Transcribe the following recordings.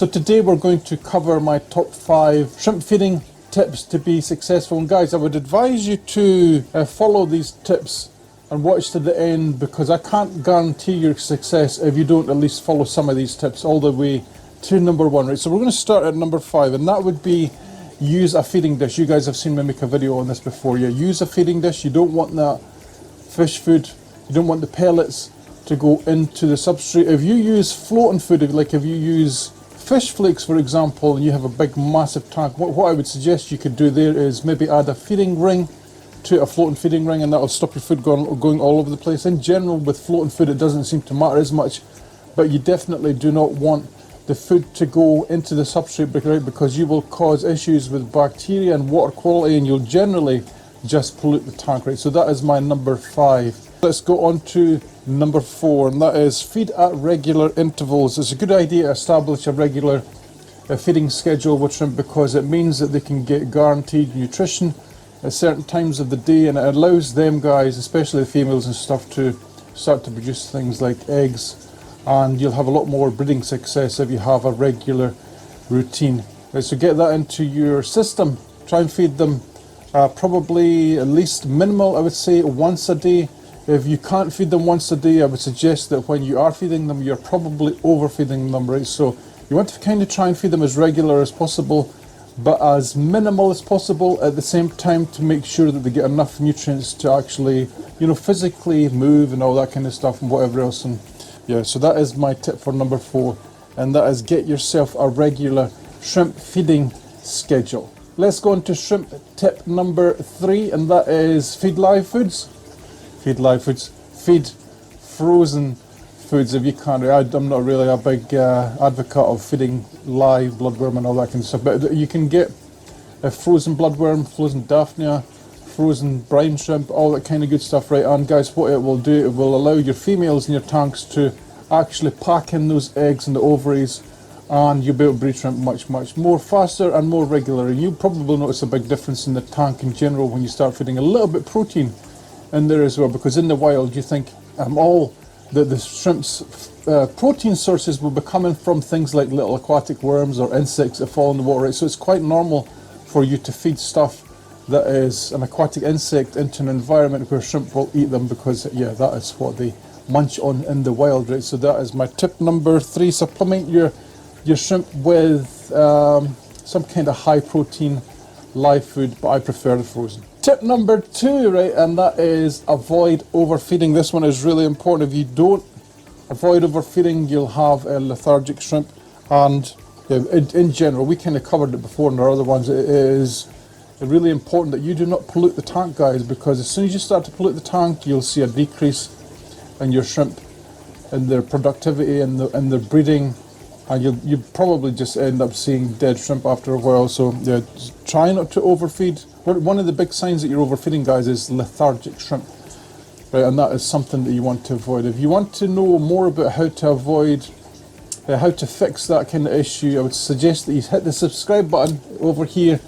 So today we're going to cover my top 5 shrimp feeding tips to be successful. And guys, I would advise you to follow these tips and watch to the end, because I can't guarantee your success if you don't at least follow some of these tips all the way to number 1, right? So we're going to start at number 5, and that would be use a feeding dish. You guys have seen me make a video on this before. Yeah, use a feeding dish. You don't want that fish food, you don't want the pellets to go into the substrate. If you use floating food, like if you use fish flakes, for example, and you have a big massive tank, what I would suggest you could do there is maybe add a feeding ring to a floating feeding ring, and that will stop your food going all over the place. In general, with floating food, it doesn't seem to matter as much, but you definitely do not want the food to go into the substrate, right, because you will cause issues with bacteria and water quality, and you'll generally just pollute the tank, right? So that is my number 5. Let's go on to number 4, and that is feed at regular intervals. It's a good idea to establish a regular feeding schedule with shrimp, because it means that they can get guaranteed nutrition at certain times of the day, and it allows them guys, especially the females and stuff, to start to produce things like eggs, and you'll have a lot more breeding success if you have a regular routine. Right, so get that into your system. Try and feed them probably at least minimal, I would say, once a day. If you can't feed them once a day, I would suggest that when you are feeding them, you're probably overfeeding them, right? So you want to kind of try and feed them as regular as possible, but as minimal as possible at the same time, to make sure that they get enough nutrients to actually, you know, physically move and all that kind of stuff and whatever else. And yeah, so that is my tip for number 4, and that is get yourself a regular shrimp feeding schedule. Let's go on to shrimp tip number 3, and that is feed live foods. Feed live foods. Feed frozen foods if you can. I'm not really a big advocate of feeding live bloodworm and all that kind of stuff, but you can get a frozen bloodworm, frozen daphnia, frozen brine shrimp, all that kind of good stuff, right? And guys, what it will do, it will allow your females in your tanks to actually pack in those eggs and the ovaries, and you'll be able to breed shrimp much more faster and more regular. And you probably notice a big difference in the tank in general when you start feeding a little bit protein in there as well, because in the wild you think all the shrimp's protein sources will be coming from things like little aquatic worms or insects that fall in the water, right? So it's quite normal for you to feed stuff that is an aquatic insect into an environment where shrimp will eat them, because yeah, that is what they munch on in the wild, right? So that is my tip number 3. Supplement your shrimp with some kind of high protein live food, but I prefer the frozen. Tip number 2, right, and that is avoid overfeeding. This one is really important. If you don't avoid overfeeding, you'll have a lethargic shrimp, and in general, we kind of covered it before in our other ones, it is really important that you do not pollute the tank, guys, because as soon as you start to pollute the tank, you'll see a decrease in your shrimp, in their productivity and their breeding, and you probably just end up seeing dead shrimp after a while. So yeah, try not to overfeed. One of the big signs that you're overfeeding, guys, is lethargic shrimp, right? And that is something that you want to avoid. If you want to know more about how to avoid, how to fix that kind of issue, I would suggest that you hit the subscribe button over here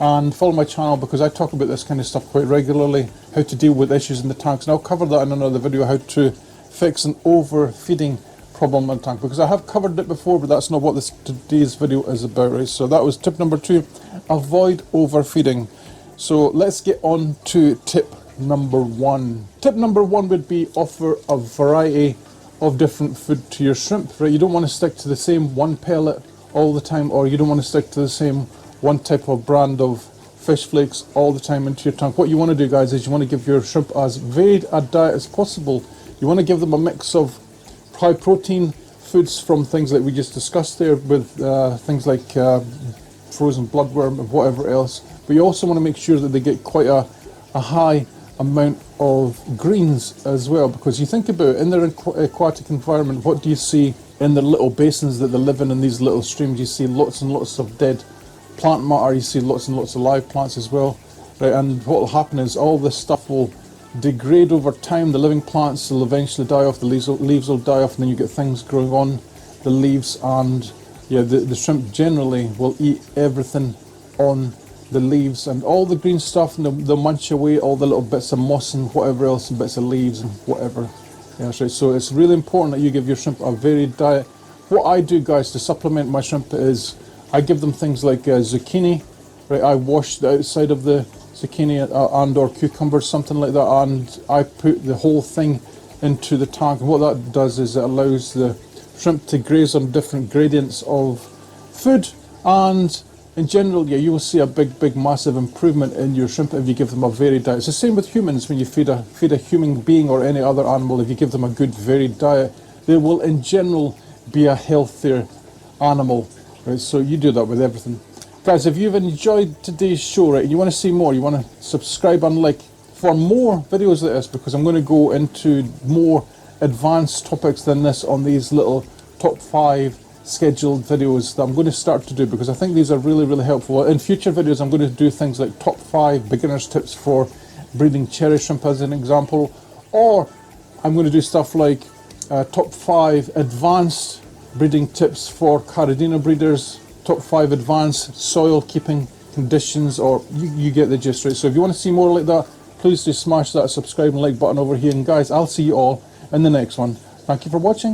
and follow my channel, because I talk about this kind of stuff quite regularly, how to deal with issues in the tanks, and I'll cover that in another video, how to fix an overfeeding problem in the tank, because I have covered it before, but that's not what today's video is about, right? So that was tip number 2, avoid overfeeding. So let's get on to tip number 1. Tip number 1 would be offer a variety of different food to your shrimp, right? You don't want to stick to the same one pellet all the time, or you don't want to stick to the same one type of brand of fish flakes all the time into your tank. What you want to do, guys, is you want to give your shrimp as varied a diet as possible. You want to give them a mix of high protein foods from things like we just discussed there, with things like frozen bloodworm and whatever else, but you also want to make sure that they get quite a high amount of greens as well, because you think about it, in their aquatic environment, what do you see in the little basins that they live in these little streams? You see lots and lots of dead plant matter, you see lots and lots of live plants as well, right? And what will happen is all this stuff will degrade over time. The living plants will eventually die off, the leaves will die off, and then you get things growing on the leaves, and yeah, the shrimp generally will eat everything on the leaves and all the green stuff, and they'll munch away all the little bits of moss and whatever else, and bits of leaves and whatever. Yeah, that's right. So it's really important that you give your shrimp a varied diet what I do, guys, to supplement my shrimp is I give them things like zucchini, right? I wash the outside of the zucchini and or cucumbers, something like that, and I put the whole thing into the tank. And what that does is it allows the shrimp to graze on different gradients of food, and in general, yeah, you will see a big massive improvement in your shrimp if you give them a varied diet. It's the same with humans. When you feed a human being or any other animal, if you give them a good varied diet, they will in general be a healthier animal, right? So you do that with everything. Guys, if you've enjoyed today's show, right, and you want to see more, you want to subscribe and like for more videos like this, because I'm going to go into more advanced topics than this on these little top 5 scheduled videos that I'm going to start to do, because I think these are really helpful. In future videos, I'm going to do things like top 5 beginners tips for breeding cherry shrimp as an example, or I'm going to do stuff like top 5 advanced breeding tips for Caridina breeders, top 5 advanced soil keeping conditions, or you get the gist, right? So if you want to see more like that, please do smash that subscribe and like button over here, and guys, I'll see you all in the next one. Thank you for watching.